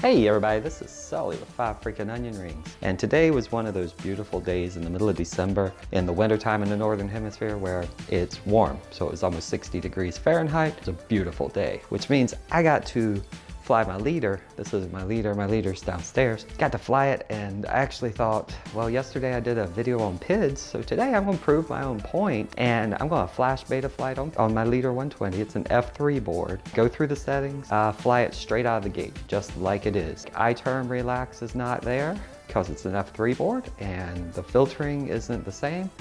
Hey everybody, this is Sully with 5 Freaking Onion Rings. And today was one of those beautiful days in the middle of December in the wintertime in the Northern Hemisphere where it's warm. So it was almost 60 degrees Fahrenheit. It was a beautiful day, which means I got to fly my leader. This is my leader's downstairs. Got to fly it, and I actually thought, well, yesterday I did a video on PIDs, so today I'm gonna prove my own point, and I'm gonna flash Betaflight on my leader 120. It's an F3 board. Go through the settings, fly it straight out of the gate, just like it is. iTerm relax is not there because it's an F3 board, and the filtering isn't the same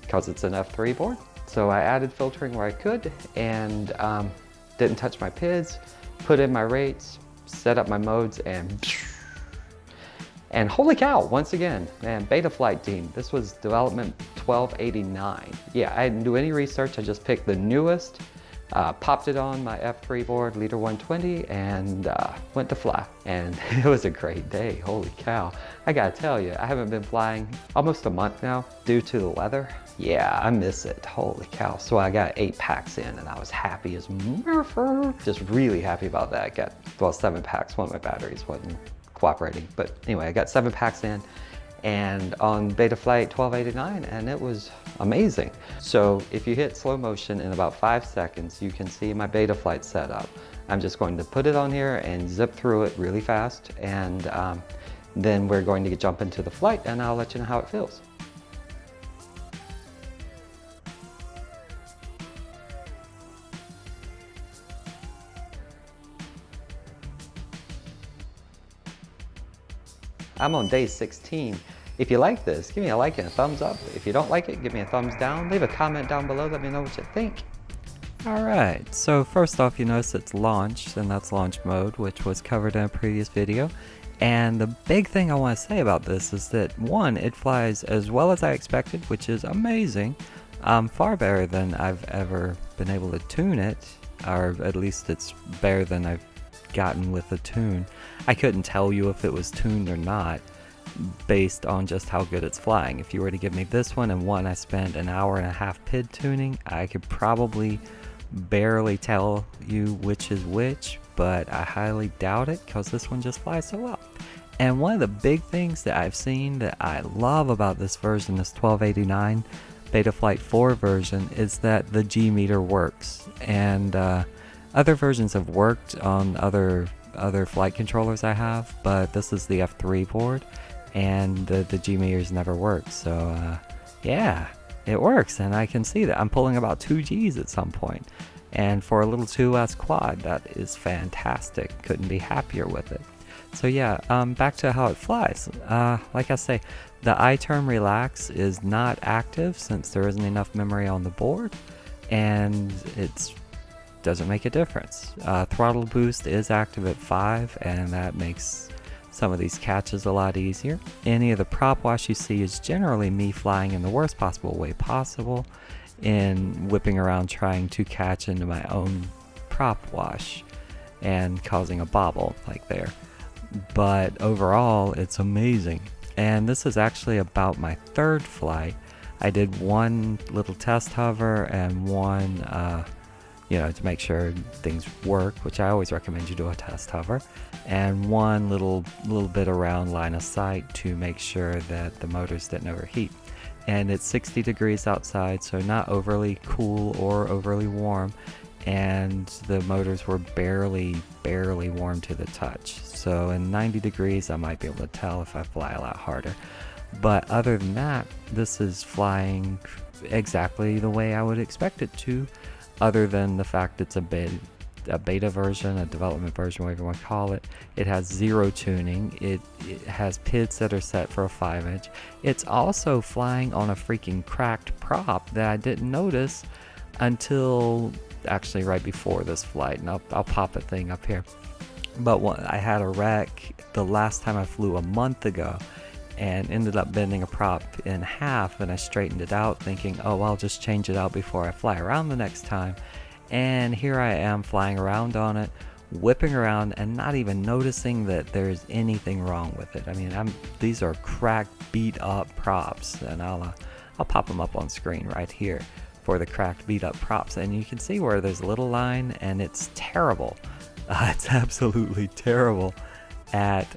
because it's an F3 board. So I added filtering where I could, and didn't touch my PIDs. Put in my rates, set up my modes, and holy cow, once again, man, Betaflight team, this was development 1289. Yeah, I didn't do any research, I just picked the newest, popped it on my F3 board, leader 120, and went to fly. And it was a great day, holy cow. I gotta tell you, I haven't been flying almost a month now due to the weather. Yeah, I miss it, holy cow. So I got 8 packs in and I was happy as murpher. Just really happy about that. I got, well, 7 packs, one of my batteries wasn't cooperating. But anyway, I got 7 packs in and on Betaflight 1289, and it was amazing. So if you hit slow motion in about 5 seconds, you can see my Betaflight setup. I'm just going to put it on here and zip through it really fast, and then we're going to jump into the flight and I'll let you know how it feels. I'm on day 16. If you like this, give me a like and a thumbs up. If you don't like it, give me a thumbs down. Leave a comment down below, let me know what you think. Alright, so first off, you notice it's launched, and that's launch mode, which was covered in a previous video. And the big thing I want to say about this is that, one, it flies as well as I expected, which is amazing. Far better than I've ever been able to tune it, or at least it's better than I've gotten with the tune. I couldn't tell you if it was tuned or not based on just how good it's flying. If you were to give me this one and one I spent an hour and a half PID tuning, I could probably barely tell you which is which, but I highly doubt it because this one just flies so well. And one of the big things that I've seen that I love about this version, this 1289 Betaflight 4 version, is that the G meter works. And other versions have worked on other flight controllers I have, but this is the F3 board, and the G meters never work. So yeah, it works, and I can see that I'm pulling about 2 Gs at some point. And for a little 2S quad, that is fantastic. Couldn't be happier with it. So yeah, back to how it flies. Like I say, the iTerm relax is not active since there isn't enough memory on the board, and it's doesn't make a difference. Throttle boost is active at 5, and that makes some of these catches a lot easier. Any of the prop wash you see is generally me flying in the worst possible way possible, in whipping around trying to catch into my own prop wash and causing a bobble like there. But overall, it's amazing. And this is actually about my 3rd flight. I did one little test hover and one you know, to make sure things work, which I always recommend you do a test hover, and one little bit around line of sight to make sure that the motors didn't overheat. And it's 60 degrees outside, so not overly cool or overly warm, and the motors were barely warm to the touch. So in 90 degrees I might be able to tell if I fly a lot harder. But other than that, this is flying exactly the way I would expect it to, other than the fact it's a beta version, a development version, whatever you want to call it. It has 0 tuning. It has PIDs that are set for a 5-inch. It's also flying on a freaking cracked prop that I didn't notice until actually right before this flight, and I'll pop a thing up here. But I had a wreck the last time I flew a month ago, and ended up bending a prop in half, and I straightened it out thinking, oh, I'll just change it out before I fly around the next time. And here I am flying around on it, whipping around, and not even noticing that there's anything wrong with it. I mean, these are cracked, beat up props, and I'll pop them up on screen right here for the cracked, beat up props, and you can see where there's a little line, and it's terrible. It's absolutely terrible. at,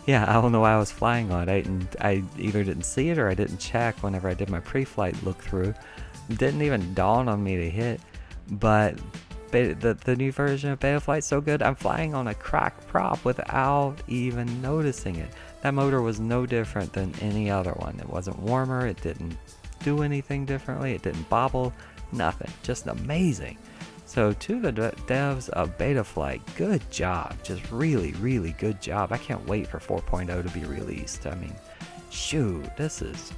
yeah, I don't know why I was flying on it. I either didn't see it or I didn't check whenever I did my pre-flight look through. It didn't even dawn on me to hit, but the new version of Betaflight's so good, I'm flying on a cracked prop without even noticing it. That motor was no different than any other one. It wasn't warmer, it didn't do anything differently, it didn't bobble, nothing. Just amazing. So to the devs of Betaflight, good job. Just really, really good job. I can't wait for 4.0 to be released. I mean, shoot, this is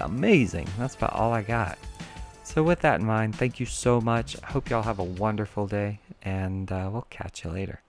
amazing. That's about all I got. So with that in mind, thank you so much. I hope y'all have a wonderful day, and we'll catch you later.